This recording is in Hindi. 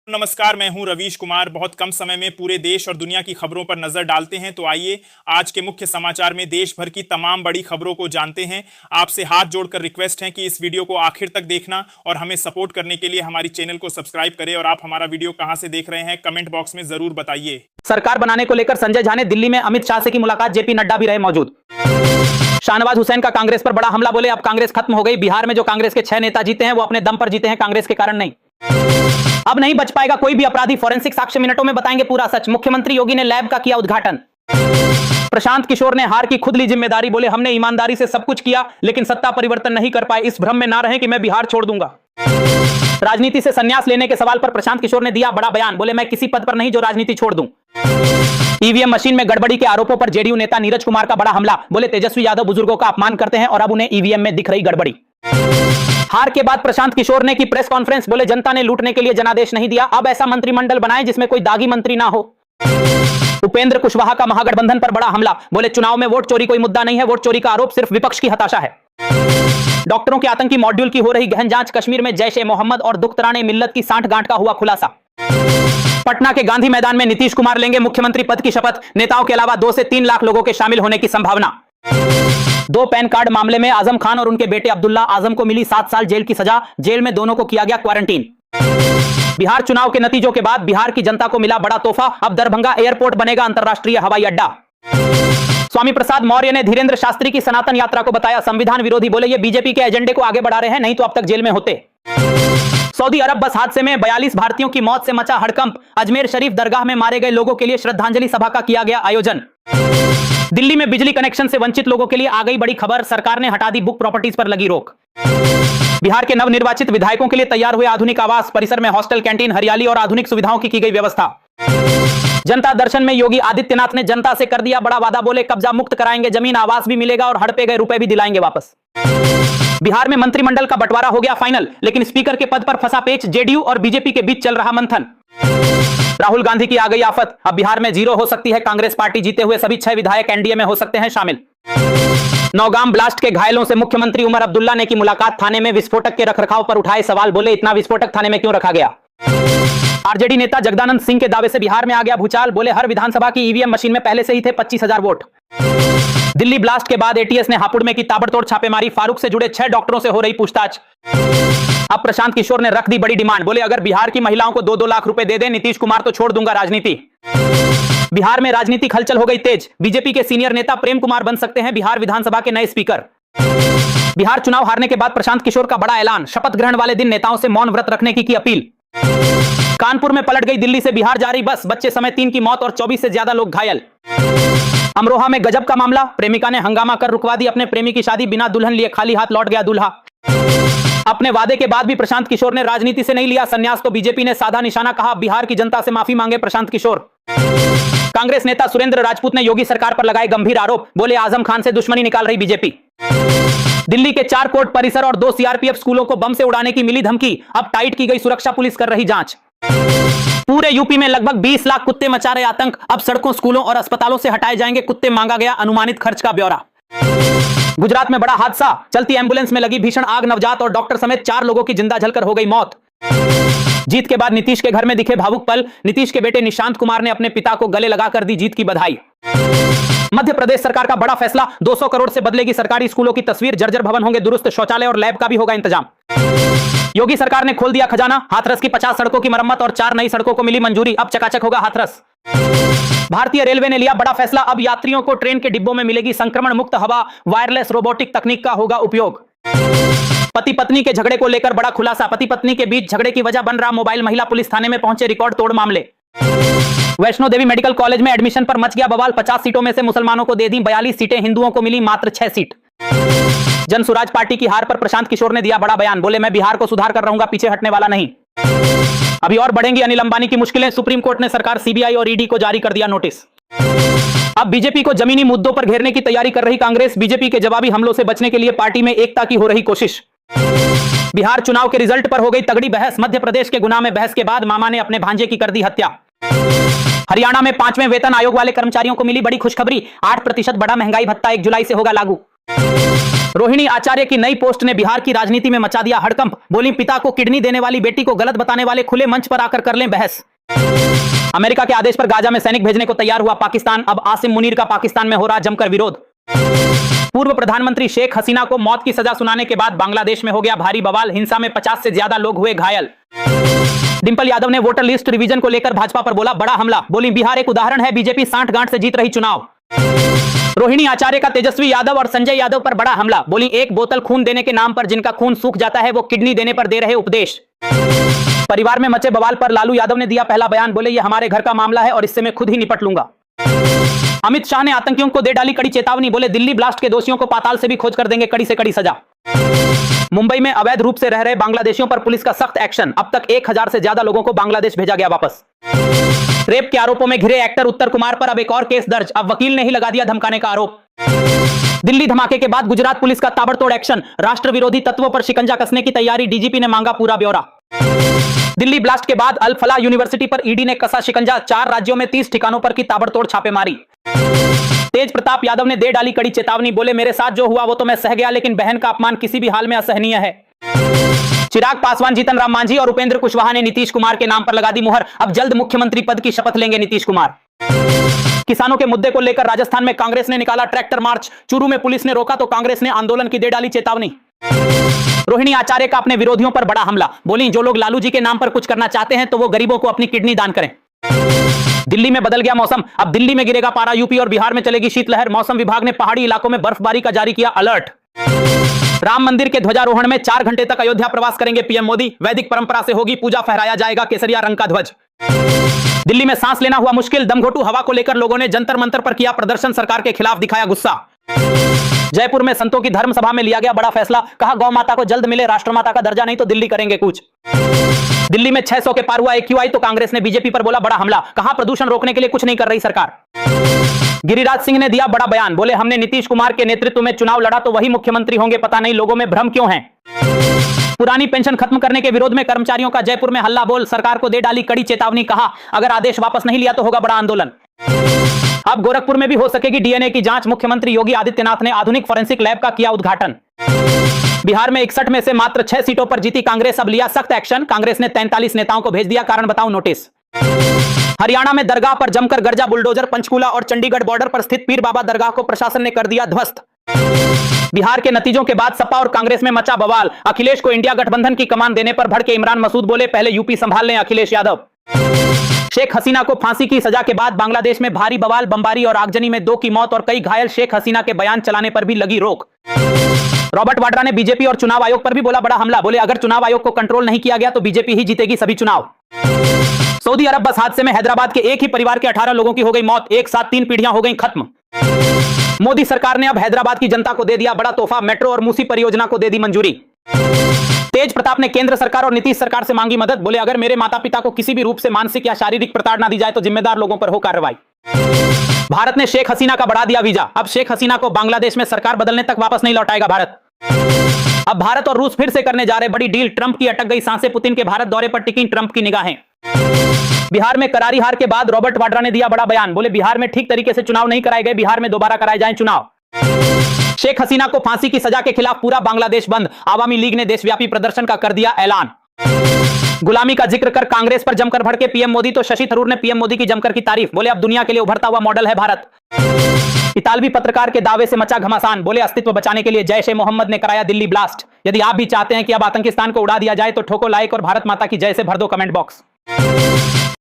नमस्कार, मैं हूं रवीश कुमार। बहुत कम समय में पूरे देश और दुनिया की खबरों पर नजर डालते हैं, तो आइए आज के मुख्य समाचार में देश भर की तमाम बड़ी खबरों को जानते हैं। आपसे हाथ जोड़कर रिक्वेस्ट है कि इस वीडियो को आखिर तक देखना और हमें सपोर्ट करने के लिए हमारी चैनल को सब्सक्राइब करें। और आप हमारा वीडियो कहां से देख रहे हैं, कमेंट बॉक्स में जरूर बताइए। सरकार बनाने को लेकर संजय झा ने दिल्ली में अमित शाह से की मुलाकात, जेपी नड्डा भी रहे मौजूद। शाहनवाज हुसैन का कांग्रेस पर बड़ा हमला, बोले अब कांग्रेस खत्म हो गई। बिहार में जो कांग्रेस के 6 नेता जीते हैं वो अपने दम पर जीते हैं, कांग्रेस के कारण नहीं। अब नहीं बच पाएगा कोई भी अपराधी, फोरेंसिक साक्ष्य मिनटों में बताएंगे पूरा सच। मुख्यमंत्री योगी ने लैब का किया उद्घाटन। प्रशांत किशोर ने हार की खुद ली जिम्मेदारी, बोले हमने ईमानदारी से सब कुछ किया लेकिन सत्ता परिवर्तन नहीं कर पाए। इस भ्रम में ना रहें कि मैं बिहार छोड़ दूंगा। राजनीति से संन्यास लेने के सवाल पर प्रशांत किशोर ने दिया बड़ा बयान, बोले मैं किसी पद पर नहीं जो राजनीति छोड़ दूं। ईवीएम मशीन में गड़बड़ी के आरोपों पर जेडीयू नेता नीरज कुमार का बड़ा हमला, बोले तेजस्वी यादव बुजुर्गों का अपमान करते हैं और अब उन्हें ईवीएम में दिख रही गड़बड़ी। हार के बाद प्रशांत किशोर ने की प्रेस कॉन्फ्रेंस, बोले जनता ने लूटने के लिए जनादेश नहीं दिया, अब ऐसा मंत्रिमंडल बनाए जिसमें कोई दागी मंत्री ना हो। उपेंद्र कुशवाहा का महागठबंधन पर बड़ा हमला, बोले चुनाव में वोट चोरी कोई मुद्दा नहीं है, वोट चोरी का आरोप सिर्फ विपक्ष की हताशा है। डॉक्टरों के आतंकी मॉड्यूल की हो रही गहन जांच, कश्मीर में जैश ए मोहम्मद और दुख्तराने मिल्लत की सांठगांठ का हुआ खुलासा। पटना के गांधी मैदान में नीतीश कुमार लेंगे मुख्यमंत्री पद की शपथ, नेताओं के अलावा 2 से 3 लाख लोगों के शामिल होने की संभावना। 2 पैन कार्ड मामले में आजम खान और उनके बेटे अब्दुल्ला आजम को मिली 7 साल जेल की सजा, जेल में दोनों को किया गया क्वारंटीन। बिहार चुनाव के नतीजों के बाद बिहार की जनता को मिला बड़ा तोहफा, अब दरभंगा एयरपोर्ट बनेगा अंतरराष्ट्रीय हवाई अड्डा। स्वामी प्रसाद मौर्य ने धीरेन्द्र शास्त्री की सनातन यात्रा को बताया संविधान विरोधी, बोले ये बीजेपी के एजेंडे को आगे बढ़ा रहे हैं, नहीं तो अब तक जेल में होते। सऊदी अरब बस हादसे में 42 भारतीयों की मौत से मचा हड़कंप, अजमेर शरीफ दरगाह में मारे गए लोगों के लिए श्रद्धांजलि सभा का किया गया आयोजन। दिल्ली में बिजली कनेक्शन से वंचित लोगों के लिए आ गई बड़ी खबर, सरकार ने हटा दी बुक प्रॉपर्टीज पर लगी रोक। बिहार के नवनिर्वाचित विधायकों के लिए तैयार हुए आधुनिक आवास, परिसर में हॉस्टल, कैंटीन, हरियाली और आधुनिक सुविधाओं की गई व्यवस्था। जनता दर्शन में योगी आदित्यनाथ ने जनता से कर दिया बड़ा वादा, बोले कब्जा मुक्त कराएंगे जमीन, आवास भी मिलेगा और हड़पे गए रुपए भी दिलाएंगे वापस। बिहार में मंत्रिमंडल का बंटवारा हो गया फाइनल, लेकिन स्पीकर के पद पर फंसा पेच, जेडीयू और बीजेपी के बीच चल रहा मंथन। राहुल गांधी की आ गई आफत, अब बिहार में 0 हो सकती है कांग्रेस पार्टी, जीते हुए सभी 6 विधायक एनडीए में हो सकते हैं शामिल। नौगाम ब्लास्ट के घायलों से मुख्यमंत्री उमर अब्दुल्ला ने की मुलाकात, थाने में विस्फोटक के रखरखाव पर उठाए सवाल, बोले इतना विस्फोटक थाने में क्यों रखा गया। आरजेडी नेता जगदानंद सिंह के दावे से बिहार में आ गया भूचाल, बोले हर विधानसभा की ईवीएम मशीन में पहले से ही थे 25,000 वोट। दिल्ली ब्लास्ट के बाद एटीएस ने हापुड़ में की ताबड़तोड़ छापेमारी, फारूक से जुड़े 6 डॉक्टरों से हो रही पूछताछ। अब प्रशांत किशोर ने रख दी बड़ी डिमांड, बोले अगर बिहार की महिलाओं को 2-2 लाख रुपए दे दें नीतीश कुमार तो छोड़ दूंगा राजनीति। बिहार में राजनीतिक हलचल हो गई तेज, बीजेपी के सीनियर नेता प्रेम कुमार बन सकते हैं बिहार विधानसभा के नए स्पीकर। बिहार चुनाव हारने के बाद प्रशांत किशोर का बड़ा ऐलान, शपथ ग्रहण वाले दिन नेताओं से मौन व्रत रखने की अपील। कानपुर में पलट गई दिल्ली से बिहार जा रही बस, बच्चे समेत 3 की मौत और 24 से ज्यादा लोग घायल। अमरोहा में गजब का मामला, प्रेमिका ने हंगामा कर रुकवा दी अपने प्रेमी की शादी, बिना दुल्हन लिए खाली हाथ लौट गया दूल्हा। अपने वादे के बाद भी प्रशांत किशोर ने राजनीति से नहीं लिया संन्यास, तो बीजेपी ने साधा निशाना, कहा बिहार की जनता से माफी मांगे प्रशांत किशोर। कांग्रेस नेता सुरेंद्र राजपूत ने योगी सरकार पर लगाए गंभीर आरोप, बोले आजम खान से दुश्मनी निकाल रही बीजेपी। दिल्ली के 4 कोर्ट परिसर और 2 सीआरपीएफ स्कूलों को बम से उड़ाने की मिली धमकी, अब टाइट की गई सुरक्षा, पुलिस कर रही जांच। पूरे यूपी में लगभग 20 लाख कुत्ते मचा रहे आतंक, अब सड़कों, स्कूलों और अस्पतालों से हटाए जाएंगे कुत्ते, मांगा गया अनुमानित खर्च का ब्यौरा। गुजरात में बड़ा हादसा, चलती एम्बुलेंस में लगी भीषण आग, नवजात और डॉक्टर समेत 4 लोगों की जिंदा जलकर हो गई मौत। जीत के बाद नीतीश के घर में दिखे भावुक पल, नीतीश के बेटे निशांत कुमार ने अपने पिता को गले लगाकर दी जीत की बधाई। मध्य प्रदेश सरकार का बड़ा फैसला, 200 करोड़ से बदलेगी सरकारी स्कूलों की तस्वीर, जर्जर भवन होंगे दुरुस्त, शौचालय और लैब का भी होगा इंतजाम। योगी सरकार ने खोल दिया खजाना, हाथरस की 50 सड़कों की मरम्मत और 4 नई सड़कों को मिली मंजूरी, अब चकाचक होगा हाथरस। भारतीय रेलवे ने लिया बड़ा फैसला, अब यात्रियों को ट्रेन के डिब्बों में मिलेगी संक्रमण मुक्त हवा, वायरलेस रोबोटिक तकनीक का होगा उपयोग। पति पत्नी के झगड़े को लेकर बड़ा खुलासा, पति पत्नी के बीच झगड़े की वजह बन रहा मोबाइल, महिला पुलिस थाने में पहुंचे, रिकॉर्ड तोड़ मामले। वैष्णो देवी मेडिकल कॉलेज में एडमिशन पर मच गया बवाल, 50 सीटों में से मुसलमानों को दे दी 42 सीटें, हिंदुओं को मिली मात्र 6 सीट। जनसुराज पार्टी की हार पर प्रशांत किशोर ने दिया बड़ा बयान, बोले मैं बिहार को सुधार कर रहूंगा, पीछे हटने वाला नहीं। अभी और बढ़ेंगी अनिल अंबानी की मुश्किलें, सुप्रीम कोर्ट ने सरकार, सीबीआई और ईडी को जारी कर दिया नोटिस। अब बीजेपी को जमीनी मुद्दों पर घेरने की तैयारी कर रही कांग्रेस, बीजेपी के जवाबी हमलों से बचने के लिए पार्टी में एकता की हो रही कोशिश। बिहार चुनाव के रिजल्ट पर हो गई तगड़ी बहस, मध्य प्रदेश के गुना में बहस के बाद मामा ने अपने भांजे की कर दी हत्या। हरियाणा में 5वें वेतन आयोग वाले कर्मचारियों को मिली बड़ी खुशखबरी, 8% बढ़ा महंगाई भत्ता, 1 जुलाई से होगा लागू। रोहिणी आचार्य की नई पोस्ट ने बिहार की राजनीति में मचा दिया हड़कंप। बोली पिता को किडनी देने वाली बेटी को गलत बताने वाले खुले मंच पर आकर कर लें बहस। अमेरिका के आदेश पर गाजा में सैनिक भेजने को तैयार हुआ पाकिस्तान। अब आसिम मुनीर का पाकिस्तान में हो रहा जमकर विरोध। पूर्व प्रधानमंत्री शेख हसीना को मौत की सजा सुनाने के बाद बांग्लादेश में हो गया भारी बवाल। हिंसा में 50 से ज्यादा लोग हुए घायल। डिंपल यादव ने वोटर लिस्ट रिवीजन को लेकर भाजपा पर बोला बड़ा हमला। बोली बिहार एक उदाहरण है, बीजेपी 60 गांठ से जीत रही चुनाव। रोहिणी आचार्य का तेजस्वी यादव और संजय यादव पर बड़ा हमला। बोली एक बोतल खून देने के नाम पर जिनका खून सूख जाता है वो किडनी देने पर दे रहे उपदेश। परिवार में मचे बवाल पर लालू यादव ने दिया पहला बयान। बोले ये हमारे घर का मामला है और इससे मैं खुद ही निपट लूंगा। अमित शाह ने आतंकियों को दे डाली कड़ी चेतावनी। बोले दिल्ली ब्लास्ट के दोषियों को पाताल से भी खोज कर देंगे कड़ी से कड़ी सजा। मुंबई में अवैध रूप से रह रहे बांग्लादेशियों पर पुलिस का सख्त एक्शन। अब तक 1000 से ज्यादा लोगों को बांग्लादेश भेजा गया वापस। रेप के आरोपों में घिरे एक्टर उत्तर कुमार पर अब एक और केस दर्ज। अब वकील ने ही लगा दिया धमकाने का आरोप। दिल्ली धमाके के बाद गुजरात पुलिस का ताबड़तोड़ एक्शन। राष्ट्र विरोधी तत्वों पर शिकंजा कसने की तैयारी। डीजीपी ने मांगा पूरा ब्यौरा। दिल्ली ब्लास्ट के बाद अल फलाह यूनिवर्सिटी पर ईडी ने कसा शिकंजा। 4 राज्यों में 30 ठिकानों पर की ताबड़तोड़ छापेमारी। तेज प्रताप यादव ने दे डाली कड़ी चेतावनी। बोले मेरे साथ जो हुआ वो तो मैं सह गया, लेकिन बहन का अपमान किसी भी हाल में असहनीय है। चिराग पासवान, जीतन राम मांझी और उपेंद्र कुशवाहा ने नीतीश कुमार के नाम पर लगा दी मुहर। अब जल्द मुख्यमंत्री पद की शपथ लेंगे नीतीश कुमार। किसानों के मुद्दे को लेकर राजस्थान में कांग्रेस ने निकाला ट्रैक्टर मार्च। चूरू में पुलिस ने रोका तो कांग्रेस ने आंदोलन की दे डाली चेतावनी। रोहिणी आचार्य का अपने विरोधियों पर बड़ा हमला। बोली जो लोग लालू जी के नाम पर कुछ करना चाहते हैं तो वो गरीबों को अपनी किडनी दान करें। दिल्ली में बदल गया मौसम। अब दिल्ली में गिरेगा पारा। यूपी और बिहार में चलेगी शीतलहर। मौसम विभाग ने पहाड़ी इलाकों में बर्फबारी का जारी किया अलर्ट। राम मंदिर के ध्वजारोहण में 4 घंटे तक अयोध्या प्रवास करेंगे पीएम मोदी। वैदिक परंपरा से होगी पूजा, फहराया जाएगा केसरिया रंग का ध्वज। दिल्ली में सांस लेना हुआ मुश्किल। दमघोटू हवा को लेकर लोगों ने जंतर मंतर पर किया प्रदर्शन। सरकार के खिलाफ दिखाया गुस्सा। जयपुर में संतों की धर्म सभा में लिया गया बड़ा फैसला। कहा गौ माता को जल्द मिले राष्ट्रमाता का दर्जा, नहीं तो दिल्ली करेंगे कुछ। दिल्ली में 600 के पार हुआ एक्यूआई तो कांग्रेस ने बीजेपी पर बोला बड़ा हमला। कहा प्रदूषण रोकने के लिए कुछ नहीं कर रही सरकार। गिरिराज सिंह ने दिया बड़ा बयान। बोले हमने नीतीश कुमार के नेतृत्व में चुनाव लड़ा तो वही मुख्यमंत्री होंगे, पता नहीं लोगों में भ्रम क्यों है। पुरानी पेंशन खत्म करने के विरोध में कर्मचारियों का जयपुर में हल्ला बोल। सरकार को दे डाली कड़ी चेतावनी। कहा अगर आदेश वापस नहीं लिया तो होगा बड़ा आंदोलन। अब गोरखपुर में भी हो सकेगी डीएनए की जांच। मुख्यमंत्री योगी आदित्यनाथ ने आधुनिक फोरेंसिक लैब का किया उद्घाटन। बिहार में 61 में से मात्र 6 सीटों पर जीती कांग्रेस। अब लिया सख्त एक्शन। कांग्रेस ने 43 नेताओं को भेज दिया कारण बताओ नोटिस। हरियाणा में दरगाह पर जमकर गर्जा बुलडोजर। पंचकूला और चंडीगढ़ बॉर्डर पर स्थित पीर बाबा दरगाह को प्रशासन ने कर दिया ध्वस्त। बिहार के नतीजों के बाद सपा और कांग्रेस में मचा बवाल। अखिलेश को इंडिया गठबंधन की कमान देने पर भड़के इमरान मसूद। बोले पहले यूपी संभाल लें अखिलेश यादव। शेख हसीना को फांसी की सजा के बाद बांग्लादेश में भारी बवाल। बमबारी और आगजनी में 2 की मौत और कई घायल। शेख हसीना के बयान चलाने पर भी लगी रोक। रॉबर्ट वाड्रा ने बीजेपी और चुनाव आयोग पर भी बोला बड़ा हमला। बोले अगर चुनाव आयोग को कंट्रोल नहीं किया गया तो बीजेपी ही जीतेगी सभी चुनाव। सऊदी अरब बस हादसे में हैदराबाद के एक ही परिवार के 18 लोगों की हो गई मौत। एक साथ 3 पीढ़ियां हो गई खत्म। मोदी सरकार ने अब हैदराबाद की जनता को दे दिया बड़ा तोहफा। मेट्रो और मूसी परियोजना को दे दी मंजूरी। तेज प्रताप ने केंद्र सरकार और नीतीश सरकार से मांगी मदद। बोले अगर मेरे माता पिता को किसी भी रूप से मानसिक या शारीरिक प्रताड़ना दी जाए तो जिम्मेदार लोगों पर हो कार्रवाई। भारत ने शेख हसीना का बढ़ा दिया वीजा। अब शेख हसीना को बांग्लादेश में सरकार बदलने तक वापस नहीं लौटाएगा भारत। अब भारत और रूस फिर से करने जा रहे बड़ी डील। ट्रंप की अटक गई सांसें। पुतिन के भारत दौरे पर टिकी ट्रंप की निगाहें। बिहार में करारी हार के बाद रॉबर्ट वाड्रा ने दिया बड़ा बयान। बोले बिहार में ठीक तरीके से चुनाव नहीं कराए गए, बिहार में दोबारा कराए जाएं चुनाव। शेख हसीना को फांसी की सजा के खिलाफ पूरा बांग्लादेश बंद। आवामी लीग ने देशव्यापी प्रदर्शन का कर दिया ऐलान। गुलामी का जिक्र कर कांग्रेस पर जमकर भड़के पीएम मोदी तो शशि थरूर ने पीएम मोदी की जमकर की तारीफ। बोले अब दुनिया के लिए उभरता हुआ मॉडल है भारत। इतालवी पत्रकार के दावे से मचा घमासान। बोले अस्तित्व बचाने के लिए जैश ए मोहम्मद ने कराया दिल्ली ब्लास्ट। यदि आप भी चाहते हैं कि अब आतंकिस्तान को उड़ा दिया जाए तो ठोको लाइक और भारत माता की जय से भर दो कमेंट बॉक्स।